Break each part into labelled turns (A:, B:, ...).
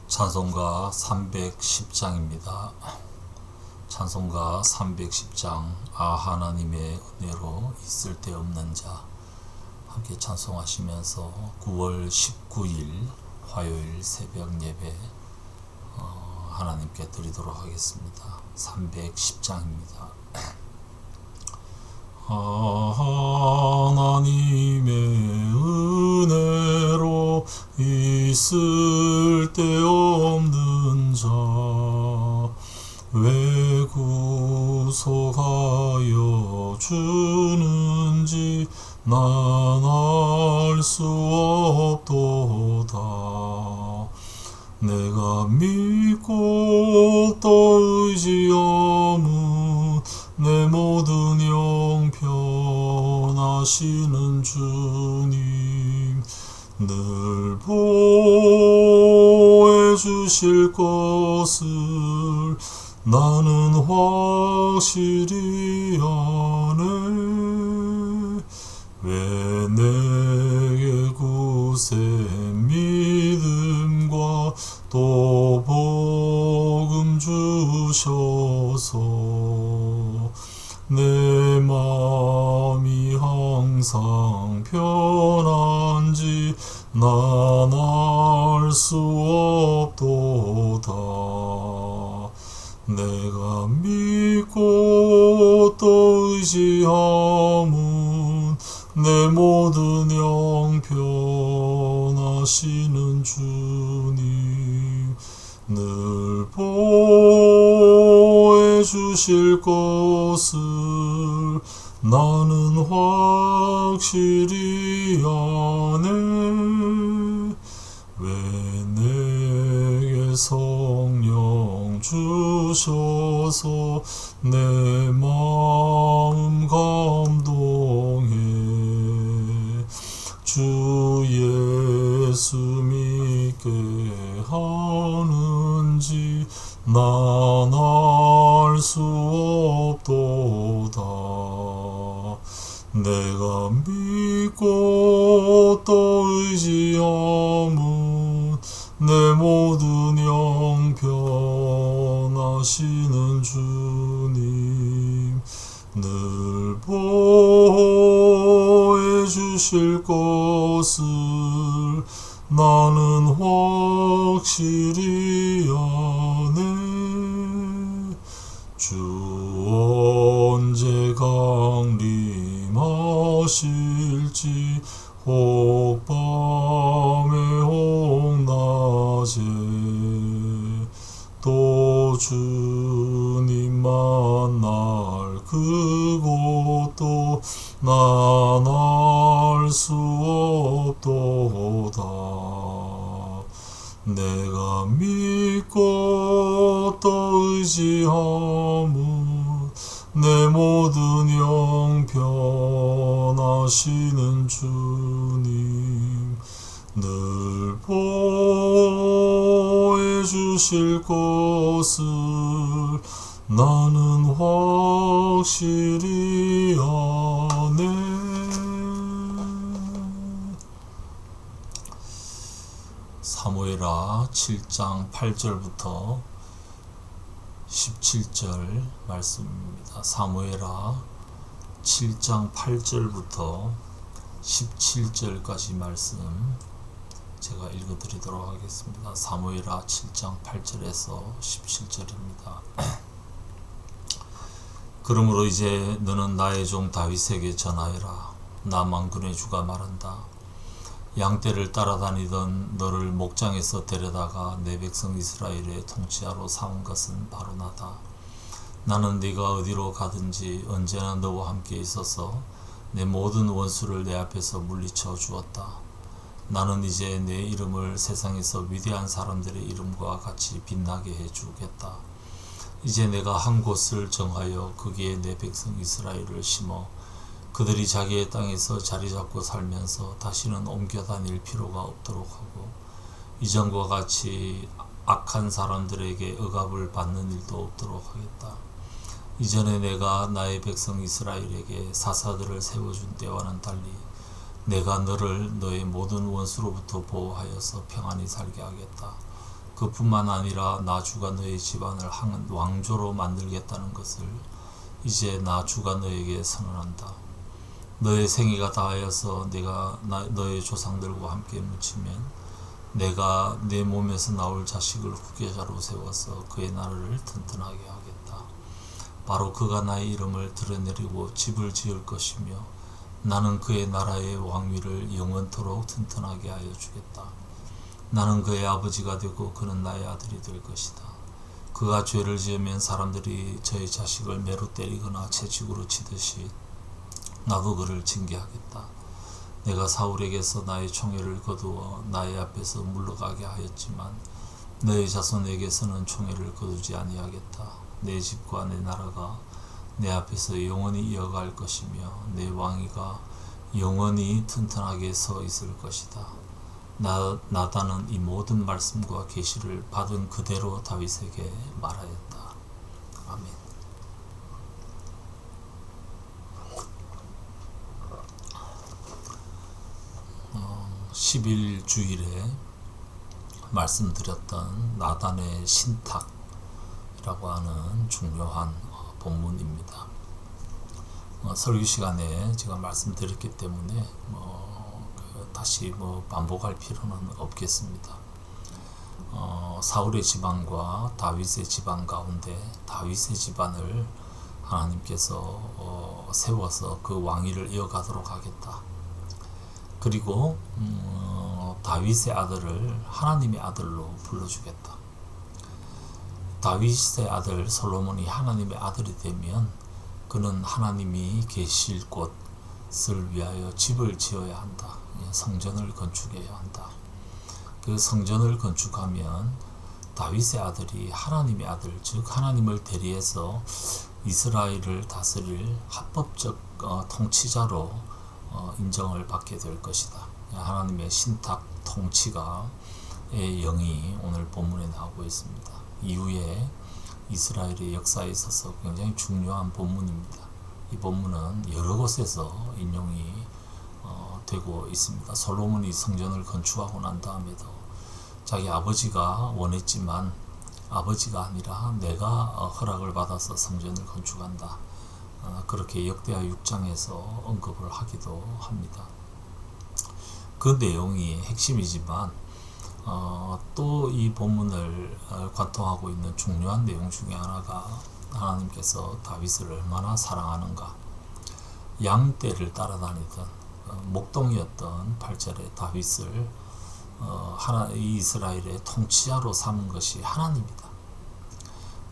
A: 찬송가 310장입니다. 찬송가 310장 하나님의 은혜로 있을 데 없는 자 함께 찬송하시면서 9월 19일 화요일 새벽 예배 하나님께 드리도록 하겠습니다. 310장입니다. 하나님의 은혜로 있을 데 없는 자 왜 구속하여 주는지 난 알 수 없도다. 내가 믿고 또 의지함은 내 모든 영 편하시는 주님 늘 보호해 주실 것을 나는 확실히 아네. 왜 내게 구세 믿음과 또 복음 주셔서 내 마음이 항상 편한지 난 알 수 없도다. 내가 믿고 또 의지함은 내 모든 영 편하시는 주님 늘 보호해 주실 것을 나는 확실히 아네. 왜 내게 성령 주셔서 내 마음 감동해 주 예수 믿게 하는지 난 알 수 없도다. 내가 믿고 또 의지함은 내 모든 영 편하시는 주님 늘 보호해 주실 것을 나는 확실히 아네. 주 언제 강림하실지 혹 밤에 혹 낮에 또 주님 만날 그곳도 난 알 수 없도다. 내가 믿고 또 의지함은 내 모든 영 편하시는 주님 늘 보호해 주실 것을 나는 확실히 아네. 사무엘하 7장 8절부터 17절 말씀입니다. 사무엘하 7장 8절부터 17절까지 말씀 제가 읽어드리도록 하겠습니다. 사무엘하 7장 8절에서 17절입니다. 그러므로 이제 너는 나의 종 다윗에게 전하여라. 나 만군의 주가 말한다. 양떼를 따라다니던 너를 목장에서 데려다가 내 백성 이스라엘의 통치자로 삼은 것은 바로 나다. 나는 네가 어디로 가든지 언제나 너와 함께 있어서 내 모든 원수를 내 앞에서 물리쳐 주었다. 나는 이제 내 이름을 세상에서 위대한 사람들의 이름과 같이 빛나게 해주겠다. 이제 내가 한 곳을 정하여 거기에 내 백성 이스라엘을 심어 그들이 자기의 땅에서 자리 잡고 살면서 다시는 옮겨 다닐 필요가 없도록 하고 이전과 같이 악한 사람들에게 억압을 받는 일도 없도록 하겠다. 이전에 내가 나의 백성 이스라엘에게 사사들을 세워준 때와는 달리 내가 너를 너의 모든 원수로부터 보호하여서 평안히 살게 하겠다. 그뿐만 아니라 나 주가 너의 집안을 왕조로 만들겠다는 것을 이제 나 주가 너에게 선언한다. 너의 생애가 다하여서 내가 너의 조상들과 함께 묻히면 내가 내 몸에서 나올 자식을 후계자로 세워서 그의 나라를 튼튼하게 하겠다. 바로 그가 나의 이름을 드러내리고 집을 지을 것이며 나는 그의 나라의 왕위를 영원토록 튼튼하게 하여 주겠다. 나는 그의 아버지가 되고 그는 나의 아들이 될 것이다. 그가 죄를 지으면 사람들이 저의 자식을 매로 때리거나 채찍으로 치듯이 나도 그를 징계하겠다. 내가 사울에게서 나의 총애를 거두어 나의 앞에서 물러가게 하였지만 너의 자손에게서는 총애를 거두지 아니하겠다. 내 집과 내 나라가 내 앞에서 영원히 이어갈 것이며 내 왕위가 영원히 튼튼하게 서 있을 것이다. 나단은 이 모든 말씀과 계시를 받은 그대로 다윗에게 말하였다. 아멘. 10일 주일에 말씀드렸던 나단의 신탁이라고 하는 중요한 본문입니다. 설교 시간에 제가 말씀드렸기 때문에 다시 반복할 필요는 없겠습니다. 사울의 집안과 다윗의 집안 가운데 다윗의 집안을 하나님께서 세워서 그 왕위를 이어가도록 하겠다. 그리고 다윗의 아들을 하나님의 아들로 불러주겠다. 다윗의 아들 솔로몬이 하나님의 아들이 되면 그는 하나님이 계실 곳을 위하여 집을 지어야 한다. 성전을 건축해야 한다. 그 성전을 건축하면 다윗의 아들이 하나님의 아들, 즉 하나님을 대리해서 이스라엘을 다스릴 합법적 통치자로 인정을 받게 될 것이다. 하나님의 신탁 통치가의 영이 오늘 본문에 나오고 있습니다. 이후에 이스라엘의 역사에 있어서 굉장히 중요한 본문입니다. 이 본문은 여러 곳에서 인용이 되고 있습니다. 솔로몬이 성전을 건축하고 난 다음에도 자기 아버지가 원했지만 아버지가 아니라 내가 허락을 받아서 성전을 건축한다. 그렇게 역대하 6장에서 언급을 하기도 합니다. 그 내용이 핵심이지만 또 이 본문을 관통하고 있는 중요한 내용 중에 하나가 하나님께서 다윗을 얼마나 사랑하는가. 양떼를 따라다니던 목동이었던 8절에 다윗을 이스라엘의 통치자로 삼은 것이 하나님이다.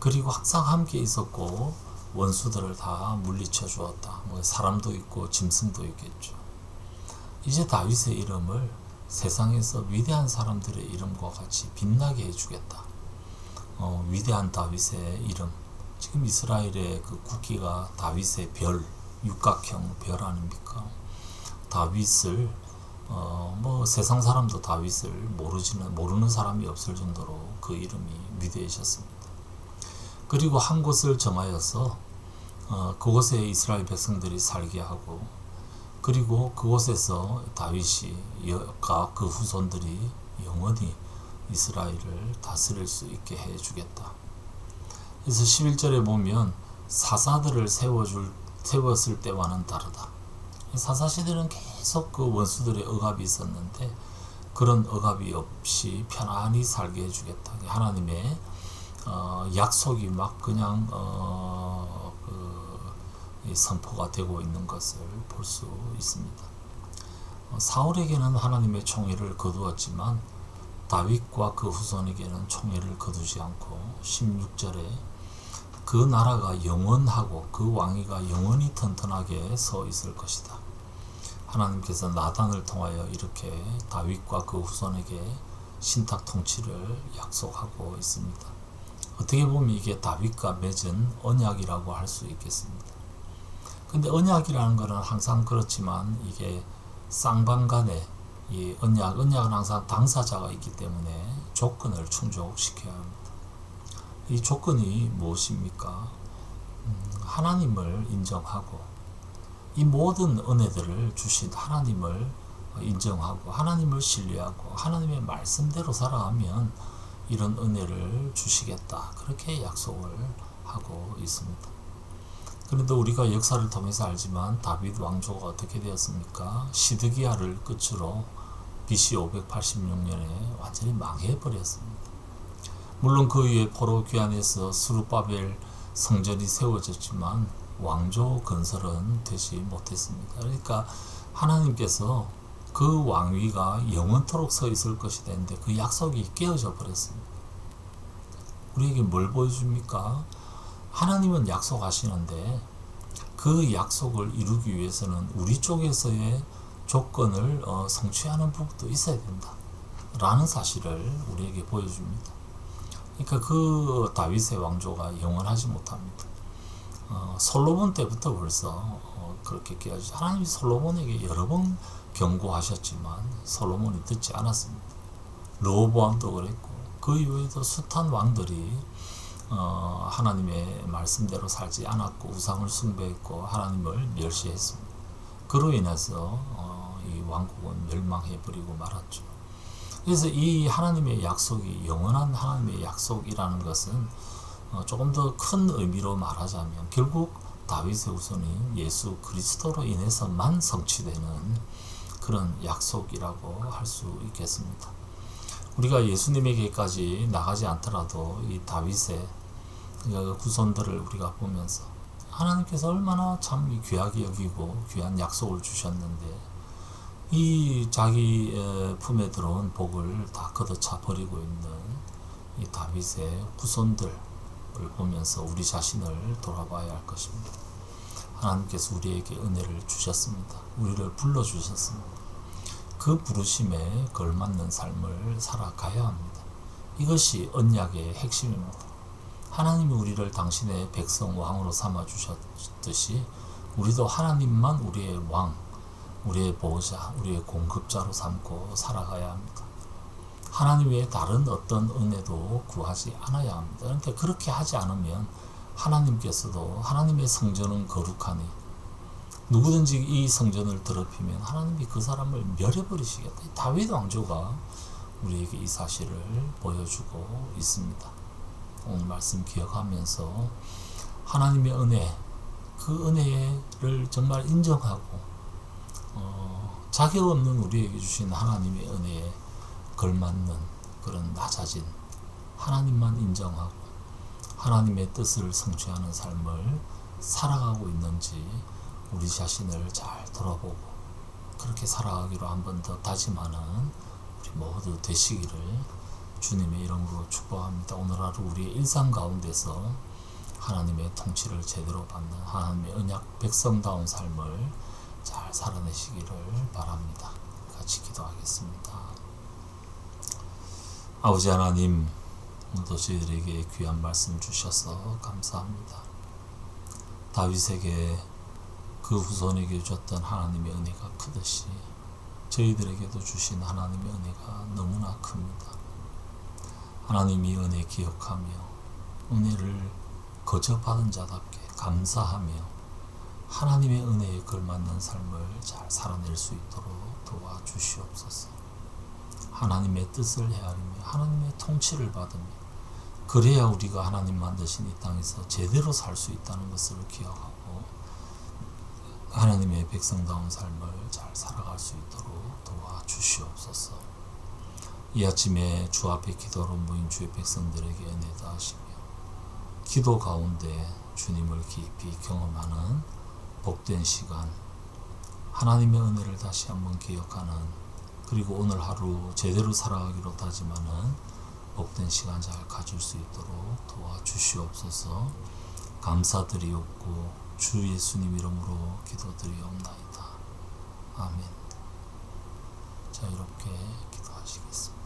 A: 그리고 항상 함께 있었고 원수들을 다 물리쳐 주었다. 사람도 있고 짐승도 있겠죠. 이제 다윗의 이름을 세상에서 위대한 사람들의 이름과 같이 빛나게 해주겠다. 위대한 다윗의 이름. 지금 이스라엘의 그 국기가 다윗의 별, 육각형 별 아닙니까? 다윗을 세상 사람도 다윗을 모르는 사람이 없을 정도로 그 이름이 위대해졌습니다. 그리고 한 곳을 정하여서 그곳에 이스라엘 백성들이 살게 하고 그리고 그곳에서 다윗과 그 후손들이 영원히 이스라엘을 다스릴 수 있게 해주겠다. 그래서 11절에 보면 사사들을 세웠을 때와는 다르다. 사사시대는 계속 그 원수들의 억압이 있었는데 그런 억압이 없이 편안히 살게 해주겠다. 하나님의 약속이 막 그냥 선포가 되고 있는 것을 볼 수 있습니다. 사울에게는 하나님의 총애를 거두었지만 다윗과 그 후손에게는 총애를 거두지 않고 16절에 그 나라가 영원하고 그 왕위가 영원히 튼튼하게 서 있을 것이다. 하나님께서 나단을 통하여 이렇게 다윗과 그 후손에게 신탁 통치를 약속하고 있습니다. 어떻게 보면 이게 다윗과 맺은 언약이라고 할 수 있겠습니다. 근데 언약이라는 것은 항상 그렇지만 이게 쌍방간에 이 언약은 항상 당사자가 있기 때문에 조건을 충족시켜야 합니다. 이 조건이 무엇입니까? 하나님을 인정하고 이 모든 은혜들을 주신 하나님을 인정하고 하나님을 신뢰하고 하나님의 말씀대로 살아가면 이런 은혜를 주시겠다. 그렇게 약속을 하고 있습니다. 그런데 우리가 역사를 통해서 알지만 다윗 왕조가 어떻게 되었습니까? 시드기야를 끝으로 BC 586년에 완전히 망해버렸습니다. 물론 그 위에 포로 귀환에서 스룹바벨 성전이 세워졌지만 왕조 건설은 되지 못했습니다. 그러니까 하나님께서 그 왕위가 영원토록 서 있을 것이다 했는데 그 약속이 깨어져 버렸습니다. 우리에게 뭘 보여줍니까? 하나님은 약속하시는데 그 약속을 이루기 위해서는 우리 쪽에서의 조건을 성취하는 부분도 있어야 된다 라는 사실을 우리에게 보여줍니다. 그러니까 그 다윗의 왕조가 영원하지 못합니다. 솔로몬 때부터 벌써 그렇게 깨어지죠. 하나님이 솔로몬에게 여러 번 경고하셨지만 솔로몬이 듣지 않았습니다. 르호보암도 그랬고 그 이후에도 숱한 왕들이 하나님의 말씀대로 살지 않았고 우상을 숭배했고 하나님을 멸시했습니다. 그로 인해서 이 왕국은 멸망해버리고 말았죠. 그래서 이 하나님의 약속이 영원한 하나님의 약속이라는 것은 조금 더 큰 의미로 말하자면 결국 다윗의 후손인 예수 그리스도로 인해서만 성취되는 그런 약속이라고 할 수 있겠습니다. 우리가 예수님에게까지 나가지 않더라도 이 다윗의 후손들을 우리가 보면서 하나님께서 얼마나 참 귀하게 여기고 귀한 약속을 주셨는데 이 자기 품에 들어온 복을 다 걷어차 버리고 있는 이 다윗의 후손들을 보면서 우리 자신을 돌아봐야 할 것입니다. 하나님께서 우리에게 은혜를 주셨습니다. 우리를 불러주셨습니다. 그 부르심에 걸맞는 삶을 살아가야 합니다. 이것이 언약의 핵심입니다. 하나님이 우리를 당신의 백성 왕으로 삼아 주셨듯이 우리도 하나님만 우리의 왕, 우리의 보호자, 우리의 공급자로 삼고 살아가야 합니다. 하나님 외에 다른 어떤 은혜도 구하지 않아야 합니다. 그런데 그렇게 하지 않으면 하나님께서도 하나님의 성전은 거룩하니 누구든지 이 성전을 더럽히면 하나님이 그 사람을 멸해버리시겠다. 다윗 왕조가 우리에게 이 사실을 보여주고 있습니다. 오늘 말씀 기억하면서 하나님의 은혜, 그 은혜를 정말 인정하고 자격 없는 우리에게 주신 하나님의 은혜에 걸맞는 그런 낮아진 하나님만 인정하고 하나님의 뜻을 성취하는 삶을 살아가고 있는지 우리 자신을 잘 돌아보고 그렇게 살아가기로 한 번 더 다짐하는 우리 모두 되시기를 주님의 이름으로 축복합니다. 오늘 하루 우리의 일상 가운데서 하나님의 통치를 제대로 받는 하나님의 언약 백성다운 삶을 잘 살아내시기를 바랍니다. 같이 기도하겠습니다. 아버지 하나님, 오늘도 저희들에게 귀한 말씀 주셔서 감사합니다. 다윗에게 그 후손에게 주었던 하나님의 은혜가 크듯이 저희들에게도 주신 하나님의 은혜가 너무나 큽니다. 하나님이 은혜 기억하며 은혜를 거저 받은 자답게 감사하며 하나님의 은혜에 걸맞는 삶을 잘 살아낼 수 있도록 도와주시옵소서. 하나님의 뜻을 헤아리며 하나님의 통치를 받으며 그래야 우리가 하나님 만드신 이 땅에서 제대로 살 수 있다는 것을 기억하고 하나님의 백성다운 삶을 잘 살아갈 수 있도록 도와주시옵소서. 이 아침에 주 앞에 기도로 모인 주의 백성들에게 은혜 다하시며 기도 가운데 주님을 깊이 경험하는 복된 시간, 하나님의 은혜를 다시 한번 기억하는 그리고 오늘 하루 제대로 살아가기로 다짐하는 복된 시간 잘 가질 수 있도록 도와주시옵소서. 감사드리옵고 주 예수님 이름으로 기도드리옵나이다. 아멘. 자, 이렇게 기도하시겠습니다.